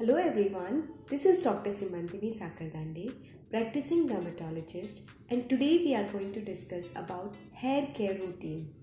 Hello everyone, this is Dr. Simantini, practicing dermatologist, and today we are going to discuss about hair care routine.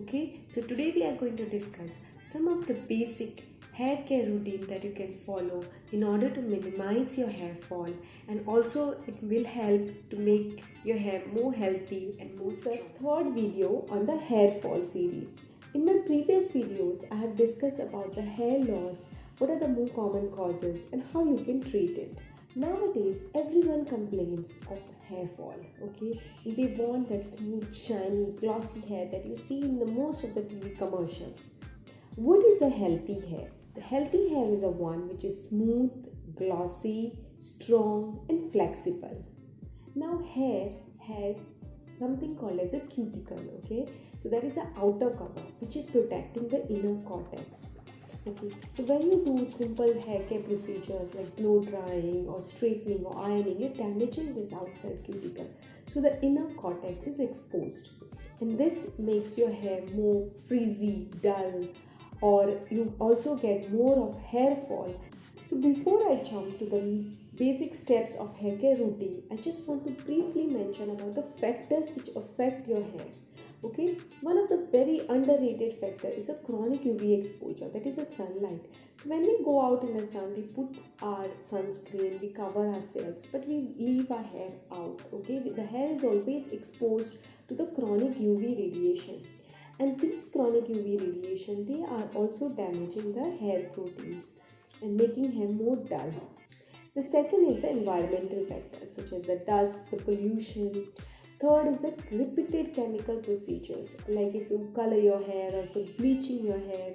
Okay, so today we are going to discuss some of the basic hair care routine that you can follow in order to minimize your hair fall, and also it will help to make your hair more healthy and more strong. Third video on the hair fall series. In my previous videos, I have discussed about the hair loss, what are the more common causes and how you can treat it. Nowadays, everyone complains of hair fall, okay? They want that smooth, shiny, glossy hair that you see in the most of the TV commercials. What is a healthy hair? The healthy hair is a one which is smooth, glossy, strong and flexible. Now hair has something called as a cuticle, okay? So that is the outer cover which is protecting the inner cortex. Okay, so when you do simple hair care procedures like blow drying or straightening or ironing, you're damaging this outside cuticle. So the inner cortex is exposed, and this makes your hair more frizzy, dull, or you also get more of hair fall. So before I jump to the basic steps of hair care routine, I just want to briefly mention about the factors which affect your hair. Okay, one of the very underrated factor is a chronic UV exposure, that is a sunlight. So when we go out in the sun, we put our sunscreen, we cover ourselves, but we leave our hair out. Okay, the hair is always exposed to the chronic UV radiation, and these chronic UV radiation, they are also damaging the hair proteins and making hair more dull. The second is the environmental factors such as the dust, the pollution. Third is the repeated chemical procedures, like if you color your hair or if you're bleaching your hair.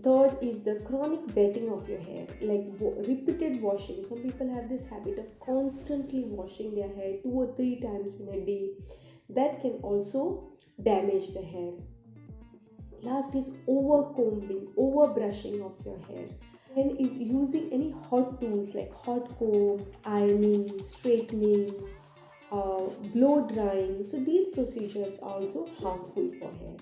Third is the chronic wetting of your hair, like repeated washing. Some people have this habit of constantly washing their hair 2 or 3 times in a day. That can also damage the hair. Last is over combing, over brushing of your hair. And is using any hot tools like hot comb, ironing, straightening, blow drying. So these procedures are also harmful for hair.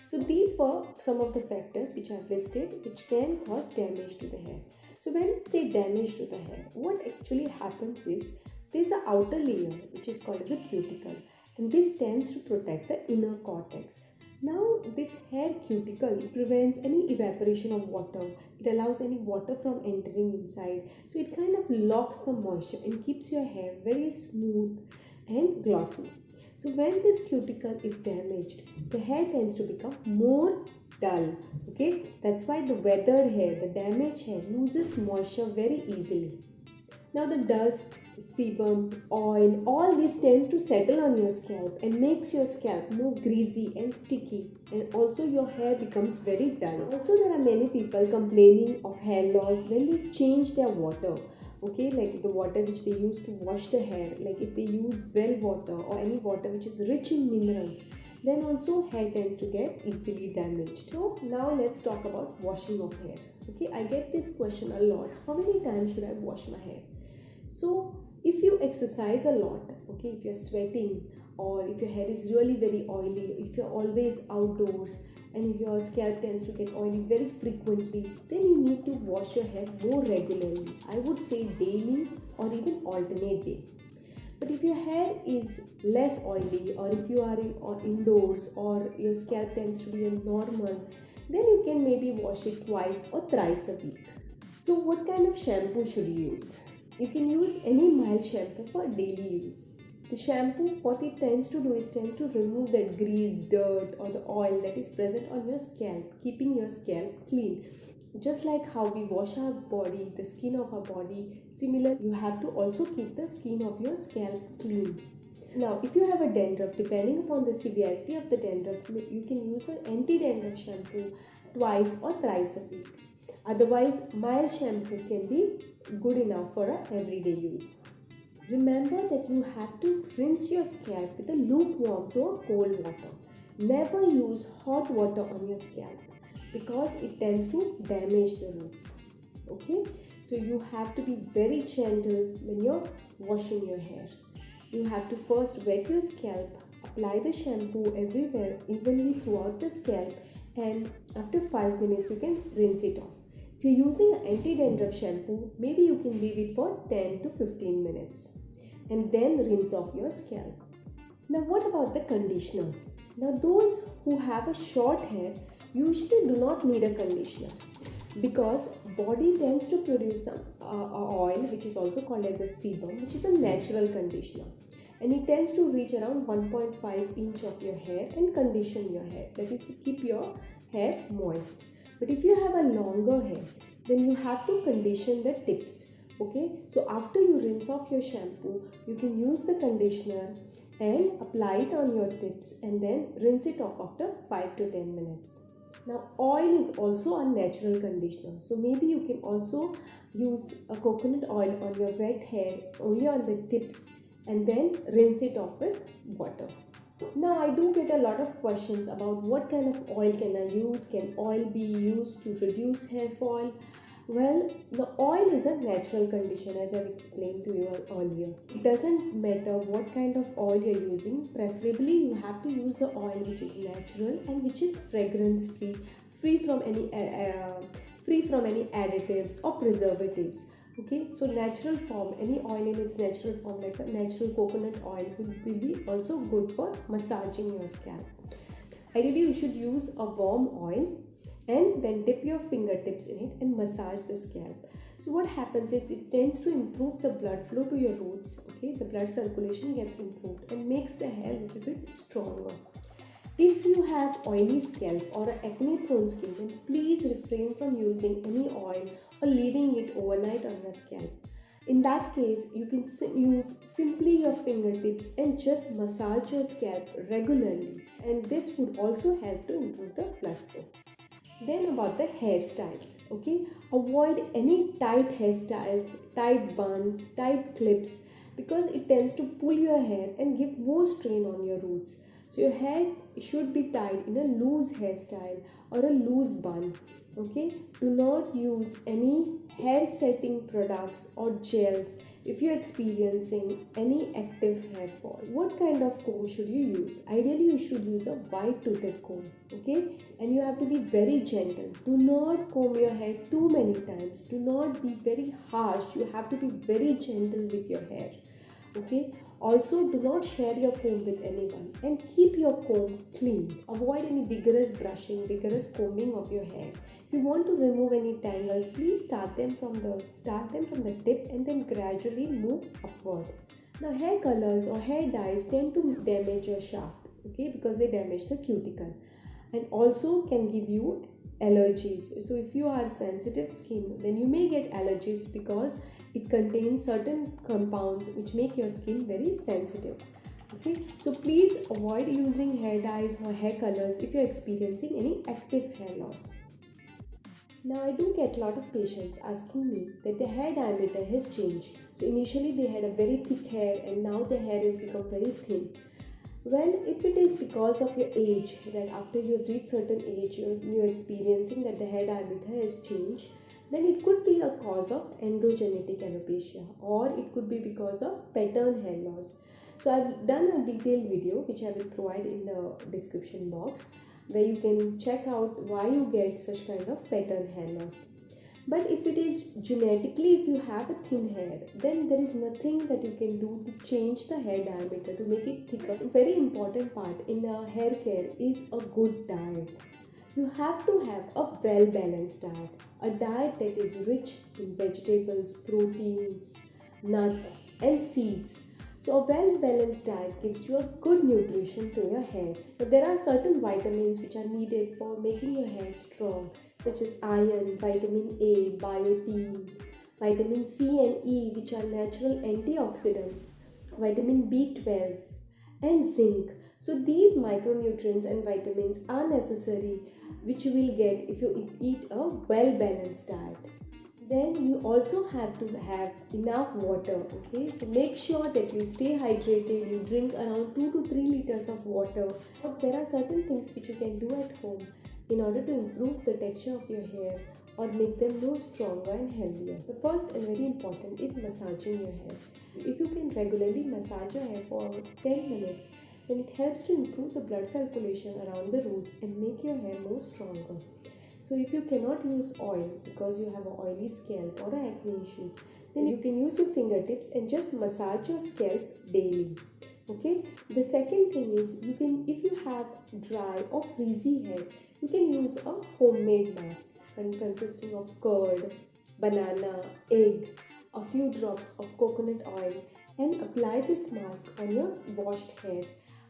So these were some of the factors which I've listed which can cause damage to the hair. So when we say damage to the hair, what actually happens is there's an outer layer which is called as a cuticle, and this tends to protect the inner cortex. Now this hair cuticle prevents any evaporation of water. It allows any water from entering inside. So it kind of locks the moisture and keeps your hair very smooth and glossy. So when this cuticle is damaged, the hair tends to become more dull. Okay, that's why the weathered hair, the damaged hair, loses moisture very easily. Now the dust, sebum, oil, all this tends to settle on your scalp and makes your scalp more greasy and sticky, and also your hair becomes very dull. Also there are many people complaining of hair loss when they change their water. Okay, like the water which they use to wash the hair, like if they use well water or any water which is rich in minerals, then also hair tends to get easily damaged. So now let's talk about washing of hair. Okay, I get this question a lot. How many times should I wash my hair? So if you exercise a lot, okay, if you're sweating or if your hair is really very oily, if you're always outdoors and if your scalp tends to get oily very frequently, then you need to wash your hair more regularly. I would say daily or even alternate day. But if your hair is less oily, or if you are indoors or your scalp tends to be normal, then you can maybe wash it twice or thrice a week. So what kind of shampoo should you use? You can use any mild shampoo for daily use. The shampoo, what it tends to do is tends to remove that grease, dirt or the oil that is present on your scalp, keeping your scalp clean. Just like how we wash our body, the skin of our body, similar, you have to also keep the skin of your scalp clean. Now, if you have a dandruff, depending upon the severity of the dandruff, you can use an anti-dandruff shampoo twice or thrice a week. Otherwise, mild shampoo can be good enough for a everyday use. Remember that you have to rinse your scalp with a lukewarm to a cold water. Never use hot water on your scalp because it tends to damage the roots. Okay, so you have to be very gentle when you're washing your hair. You have to first wet your scalp, apply the shampoo everywhere evenly throughout the scalp, and after 5 minutes you can rinse it off. If you're using an anti-dandruff shampoo, maybe you can leave it for 10 to 15 minutes and then rinse off your scalp. Now what about the conditioner? Now those who have a short hair usually do not need a conditioner because body tends to produce some oil, which is also called as a sebum, which is a natural conditioner, and it tends to reach around 1.5 inch of your hair and condition your hair, that is to keep your hair moist. But if you have a longer hair, then you have to condition the tips. Okay, so after you rinse off your shampoo, you can use the conditioner and apply it on your tips and then rinse it off after 5 to 10 minutes. Now oil is also a natural conditioner, so maybe you can also use a coconut oil on your wet hair only on the tips and then rinse it off with water. Now I do get a lot of questions about what kind of oil can I use, can oil be used to reduce hair fall? Well, the oil is a natural conditioner, as I've explained to you earlier. It doesn't matter what kind of oil you're using. Preferably, you have to use an oil which is natural and which is fragrance free, free from any additives or preservatives. Okay, so natural form, any oil in its natural form, like a natural coconut oil, will be also good for massaging your scalp. Ideally, you should use a warm oil and then dip your fingertips in it and massage the scalp. So what happens is it tends to improve the blood flow to your roots. Okay, the blood circulation gets improved and makes the hair a little bit stronger. If you have oily scalp or acne prone skin, then please refrain from using any oil or leaving it overnight on your scalp. In that case, you can use simply your fingertips and just massage your scalp regularly, and this would also help to improve the blood flow. Then about the hairstyles, okay, avoid any tight hairstyles, tight buns, tight clips, because it tends to pull your hair and give more strain on your roots. So your hair should be tied in a loose hairstyle or a loose bun. Okay, do not use any hair setting products or gels if you're experiencing any active hair fall. What kind of comb should you use? Ideally, you should use a white toothed comb. Okay, and you have to be very gentle. Do not comb your hair too many times. Do not be very harsh. You have to be very gentle with your hair. Okay, also do not share your comb with anyone and keep your comb clean. Avoid any vigorous brushing, vigorous combing of your hair. If you want to remove any tangles, please start them from the tip and then gradually move upward. Now hair colors or hair dyes tend to damage your shaft, okay, because they damage the cuticle and also can give you allergies. So if you are sensitive skin, then you may get allergies because it contains certain compounds which make your skin very sensitive. Okay, so please avoid using hair dyes or hair colors if you're experiencing any active hair loss. Now I do get a lot of patients asking me that their hair diameter has changed. So initially they had a very thick hair and now their hair has become very thin. Well, if it is because of your age, that after you have reached certain age, you're experiencing that the hair diameter has changed, then it could be a cause of androgenetic alopecia, or it could be because of pattern hair loss. So I've done a detailed video which I will provide in the description box, where you can check out why you get such kind of pattern hair loss. But if it is genetically, if you have a thin hair, then there is nothing that you can do to change the hair diameter to make it thicker. A very important part in hair care is a good diet. You have to have a well-balanced diet, a diet that is rich in vegetables, proteins, nuts and seeds. So a well-balanced diet gives you a good nutrition to your hair. But there are certain vitamins which are needed for making your hair strong, such as iron, vitamin A, biotin, vitamin C and E, which are natural antioxidants, vitamin B12 and zinc. So these micronutrients and vitamins are necessary, which you will get if you eat a well-balanced diet. Then you also have to have enough water. Okay, so make sure that you stay hydrated. You drink around 2 to 3 liters of water. But there are certain things which you can do at home in order to improve the texture of your hair or make them more stronger and healthier. The first and very important is massaging your hair. If you can regularly massage your hair for 10 minutes, then it helps to improve the blood circulation around the roots and make your hair more stronger. So So if you cannot use oil because you have an oily scalp or an acne issue, then you can use your fingertips and just massage your scalp daily. Okay. The second thing is, you can, if you have dry or frizzy hair, you can use a homemade mask consisting of curd, banana, egg, a few drops of coconut oil, and apply this mask on your washed hair.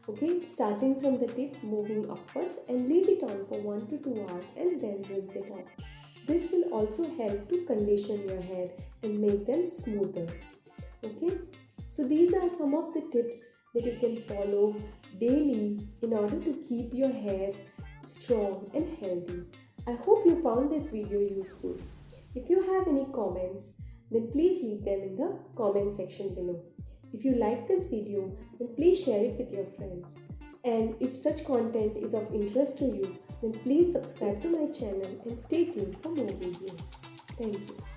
Okay, starting from the tip, moving upwards, and leave it on for 1 to 2 hours and then rinse it off. This will also help to condition your hair and make them smoother. Okay, so these are some of the tips that you can follow daily in order to keep your hair strong and healthy. I hope you found this video useful. If you have any comments, then please leave them in the comment section below. If you like this video, then please share it with your friends. And if such content is of interest to you, then please subscribe to my channel and stay tuned for more videos. Thank you.